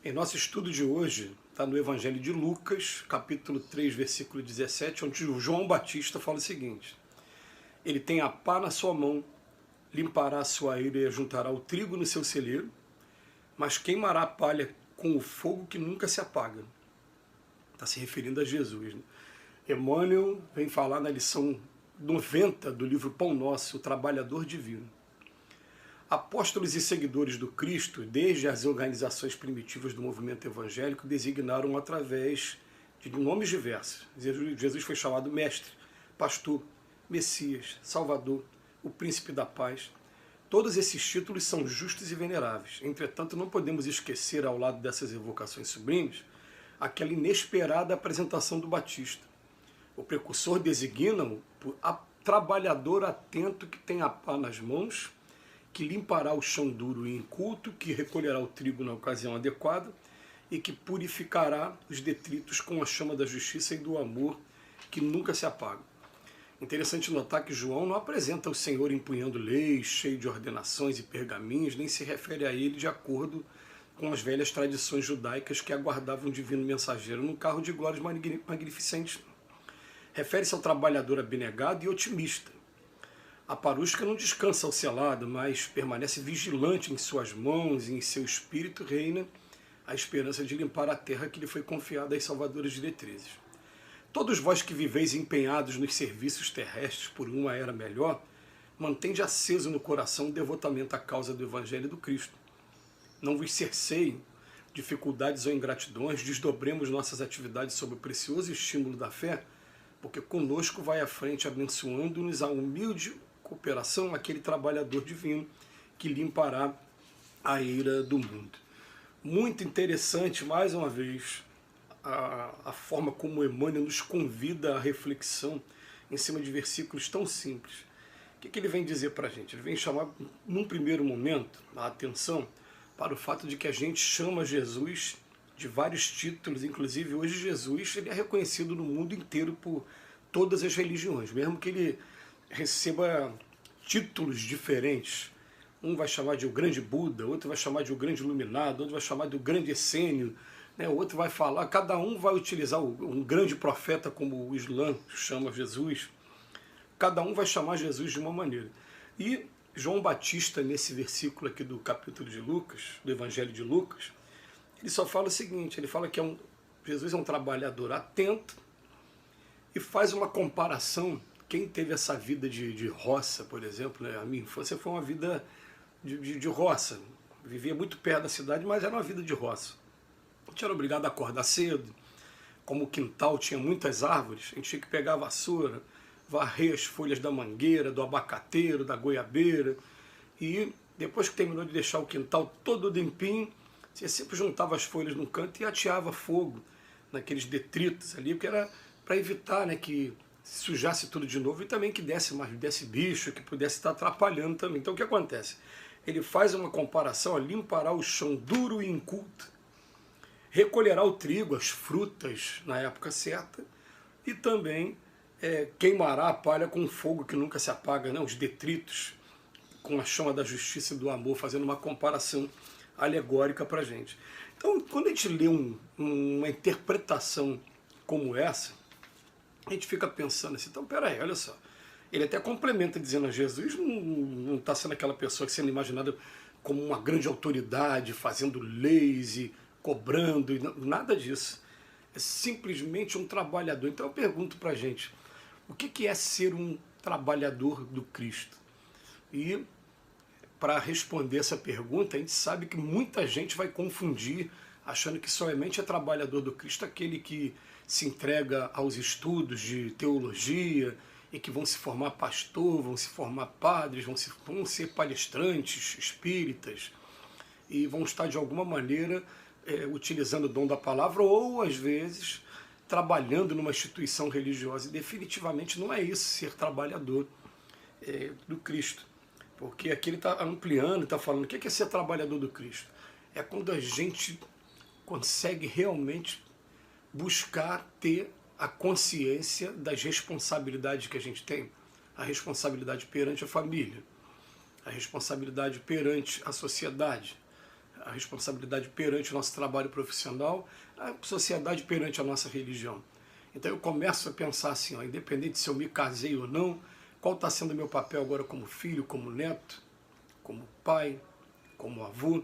Em nosso estudo de hoje, está no Evangelho de Lucas, capítulo 3, versículo 17, onde o João Batista fala o seguinte: ele tem a pá na sua mão, limpará a sua eira e juntará o trigo no seu celeiro, mas queimará a palha com o fogo que nunca se apaga. Está se referindo a Jesus, né? Emmanuel vem falar na lição 90 do livro Pão Nosso, o Trabalhador Divino. Apóstolos e seguidores do Cristo, desde as organizações primitivas do movimento evangélico, designaram através de nomes diversos. Jesus foi chamado Mestre, Pastor, Messias, Salvador, o Príncipe da Paz. Todos esses títulos são justos e veneráveis. Entretanto, não podemos esquecer, ao lado dessas evocações sublimes, aquela inesperada apresentação do Batista. O precursor designa-o por trabalhador atento que tem a pá nas mãos, que limpará o chão duro e inculto, que recolherá o trigo na ocasião adequada e que purificará os detritos com a chama da justiça e do amor que nunca se apaga. Interessante notar que João não apresenta o Senhor empunhando leis, cheio de ordenações e pergaminhos, nem se refere a ele de acordo com as velhas tradições judaicas que aguardavam um divino mensageiro num carro de glórias magnificentes. Refere-se ao trabalhador abnegado e otimista. A parusca não descansa ao selado, mas permanece vigilante em suas mãos e em seu espírito reina a esperança de limpar a terra que lhe foi confiada às salvadoras diretrizes. Todos vós que viveis empenhados nos serviços terrestres por uma era melhor, mantende aceso no coração o devotamento à causa do Evangelho do Cristo. Não vos cerceiem dificuldades ou ingratidões, desdobremos nossas atividades sob o precioso estímulo da fé, porque conosco vai à frente abençoando-nos a humilde cooperação aquele trabalhador divino que limpará a eira do mundo. Muito interessante, mais uma vez, a forma como Emmanuel nos convida à reflexão em cima de versículos tão simples. O que ele vem dizer para a gente? Ele vem chamar, num primeiro momento, a atenção para o fato de que a gente chama Jesus de vários títulos, inclusive hoje Jesus ele é reconhecido no mundo inteiro por todas as religiões, mesmo que ele receba títulos diferentes. Um vai chamar de o grande Buda, outro vai chamar de o grande iluminado, outro vai chamar de o grande essênio, né? Outro vai falar, cada um vai utilizar um grande profeta, como o Islã chama Jesus, cada um vai chamar Jesus de uma maneira. E João Batista, nesse versículo aqui do capítulo de Lucas, do Evangelho de Lucas, ele só fala o seguinte, ele fala que Jesus é um trabalhador atento e faz uma comparação. Quem teve essa vida de roça, por exemplo, né? A minha infância foi uma vida de roça. Vivia muito perto da cidade, mas era uma vida de roça. A gente era obrigado a acordar cedo. Como o quintal tinha muitas árvores, a gente tinha que pegar a vassoura, varrer as folhas da mangueira, do abacateiro, da goiabeira. E depois que terminou de deixar o quintal todo limpinho, você sempre juntava as folhas num canto e ateava fogo naqueles detritos ali, porque era para evitar, né, que sujasse tudo de novo e também que desse bicho, que pudesse estar atrapalhando também. Então o que acontece? Ele faz uma comparação, limpará o chão duro e inculto, recolherá o trigo, as frutas na época certa e também queimará a palha com fogo que nunca se apaga, né? Os detritos com a chama da justiça e do amor, fazendo uma comparação alegórica para a gente. Então, quando a gente lê uma interpretação como essa, a gente fica pensando assim, então peraí, olha só, ele até complementa dizendo a Jesus não está sendo aquela pessoa que sendo imaginada como uma grande autoridade, fazendo leis e cobrando, e nada disso. É simplesmente um trabalhador. Então eu pergunto para a gente, o que é ser um trabalhador do Cristo? E para responder essa pergunta, a gente sabe que muita gente vai confundir, achando que somente é trabalhador do Cristo aquele que se entrega aos estudos de teologia e que vão se formar pastor, vão se formar padres, vão ser palestrantes, espíritas, e vão estar de alguma maneira utilizando o dom da palavra ou, às vezes, trabalhando numa instituição religiosa. E definitivamente não é isso, ser trabalhador do Cristo. Porque aqui ele está ampliando, está falando, o que é ser trabalhador do Cristo? É quando a gente consegue realmente buscar ter a consciência das responsabilidades que a gente tem, a responsabilidade perante a família, a responsabilidade perante a sociedade, a responsabilidade perante o nosso trabalho profissional, a sociedade perante a nossa religião. Então eu começo a pensar assim, ó, independente se eu me casei ou não, qual está sendo o meu papel agora como filho, como neto, como pai, como avô,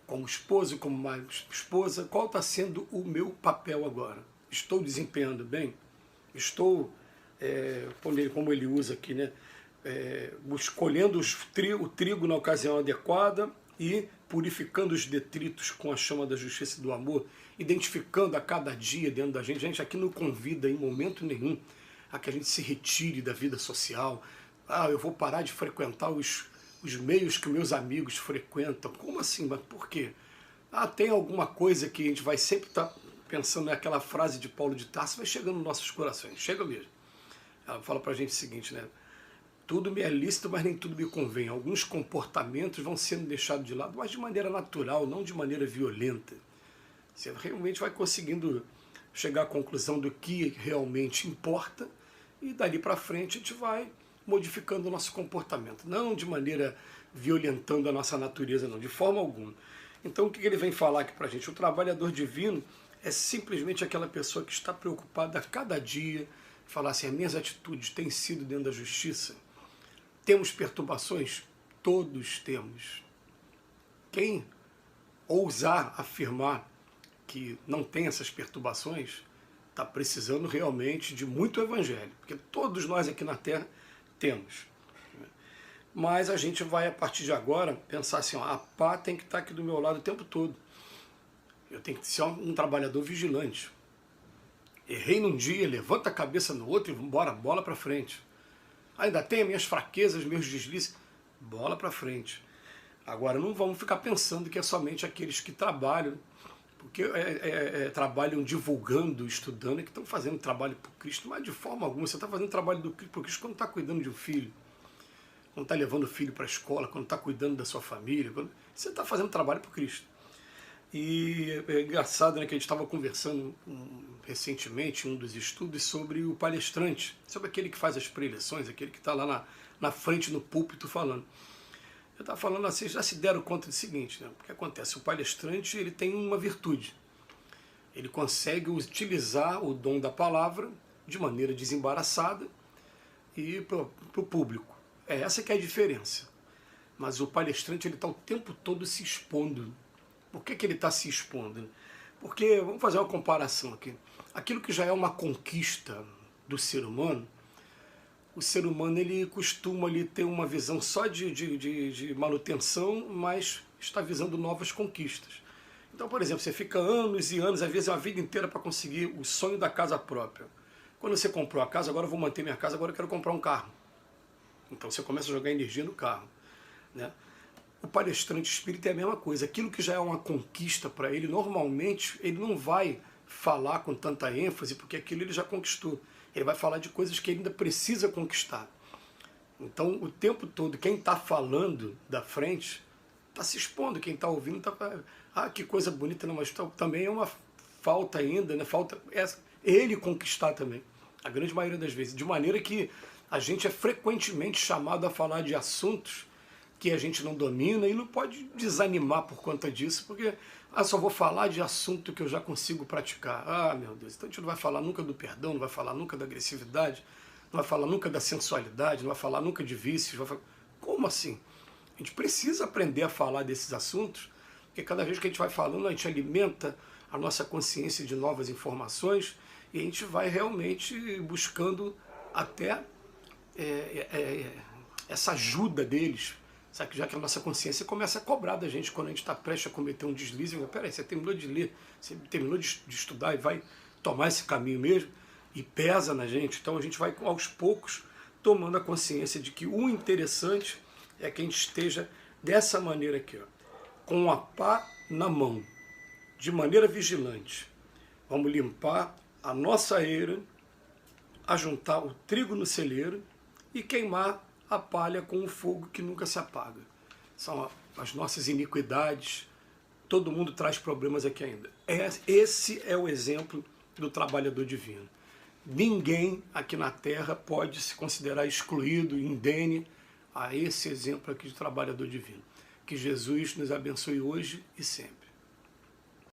como esposo, como esposa, qual está sendo o meu papel agora? Estou desempenhando bem? Estou, como ele usa aqui, né? Escolhendo o trigo na ocasião adequada e purificando os detritos com a chama da justiça e do amor, identificando a cada dia dentro da gente. Gente, aqui não convida em momento nenhum a que a gente se retire da vida social. Ah, eu vou parar de frequentar os meios que meus amigos frequentam. Como assim? Mas por quê? Ah, tem alguma coisa que a gente vai sempre estar pensando naquela frase de Paulo de Tarso, vai chegando nos nossos corações, chega mesmo. Ela fala pra gente o seguinte, né? Tudo me é lícito, mas nem tudo me convém. Alguns comportamentos vão sendo deixados de lado, mas de maneira natural, não de maneira violenta. Você realmente vai conseguindo chegar à conclusão do que realmente importa e dali para frente a gente vai modificando o nosso comportamento. Não de maneira violentando a nossa natureza, não, de forma alguma. Então o que ele vem falar aqui para a gente? O trabalhador divino é simplesmente aquela pessoa que está preocupada a cada dia, falar assim, as minhas atitudes têm sido dentro da justiça? Temos perturbações? Todos temos. Quem ousar afirmar que não tem essas perturbações, está precisando realmente de muito evangelho, porque todos nós aqui na Terra temos. Mas a gente vai, a partir de agora, pensar assim, ó, a pá tem que estar aqui do meu lado o tempo todo. Eu tenho que ser um trabalhador vigilante. Errei num dia, levanta a cabeça no outro e bora, bola para frente. Ainda tenho minhas fraquezas, meus deslizes, bola para frente. Agora não vamos ficar pensando que é somente aqueles que trabalham, porque trabalham divulgando, estudando, que estão fazendo trabalho por Cristo, mas de forma alguma. Você está fazendo trabalho por Cristo quando está cuidando de um filho, quando está levando o filho para a escola, quando está cuidando da sua família, você está fazendo trabalho por Cristo. E é engraçado, né, que a gente estava conversando recentemente em um dos estudos sobre o palestrante, sobre aquele que faz as preleções, aquele que está lá na frente no púlpito falando. Eu estava falando assim, já se deram conta do seguinte, né? O que acontece? O palestrante ele tem uma virtude. Ele consegue utilizar o dom da palavra de maneira desembaraçada e para o público. Essa que é a diferença. Mas o palestrante ele está o tempo todo se expondo. Por que ele está se expondo? Porque, vamos fazer uma comparação aqui. Aquilo que já é uma conquista do ser humano, o ser humano ele costuma ali ter uma visão só de manutenção, mas está visando novas conquistas. Então, por exemplo, você fica anos e anos, às vezes uma vida inteira para conseguir o sonho da casa própria. Quando você comprou a casa, agora eu vou manter minha casa, agora eu quero comprar um carro. Então você começa a jogar energia no carro, né? O palestrante espírita é a mesma coisa. Aquilo que já é uma conquista para ele, normalmente ele não vai falar com tanta ênfase, porque aquilo ele já conquistou. Ele vai falar de coisas que ele ainda precisa conquistar. Então, o tempo todo, quem está falando da frente está se expondo, quem está ouvindo está... Ah, que coisa bonita, não, mas também é uma falta ainda, né? Falta ele conquistar também, a grande maioria das vezes. De maneira que a gente é frequentemente chamado a falar de assuntos que a gente não domina e não pode desanimar por conta disso, porque só vou falar de assunto que eu já consigo praticar. Ah, meu Deus, então a gente não vai falar nunca do perdão, não vai falar nunca da agressividade, não vai falar nunca da sensualidade, não vai falar nunca de vícios. Como assim? A gente precisa aprender a falar desses assuntos, porque cada vez que a gente vai falando, a gente alimenta a nossa consciência de novas informações e a gente vai realmente buscando até essa ajuda deles. Sabe, já que a nossa consciência começa a cobrar da gente quando a gente está prestes a cometer um deslize. Peraí, você terminou de ler, você terminou de estudar e vai tomar esse caminho mesmo? E pesa na gente. Então a gente vai aos poucos tomando a consciência de que o interessante é que a gente esteja dessa maneira aqui, ó, com a pá na mão, de maneira vigilante. Vamos limpar a nossa eira, ajuntar o trigo no celeiro e queimar a palha com o fogo que nunca se apaga. São as nossas iniquidades, todo mundo traz problemas aqui ainda. Esse é o exemplo do trabalhador divino. Ninguém aqui na Terra pode se considerar excluído, indene a esse exemplo aqui de trabalhador divino. Que Jesus nos abençoe hoje e sempre.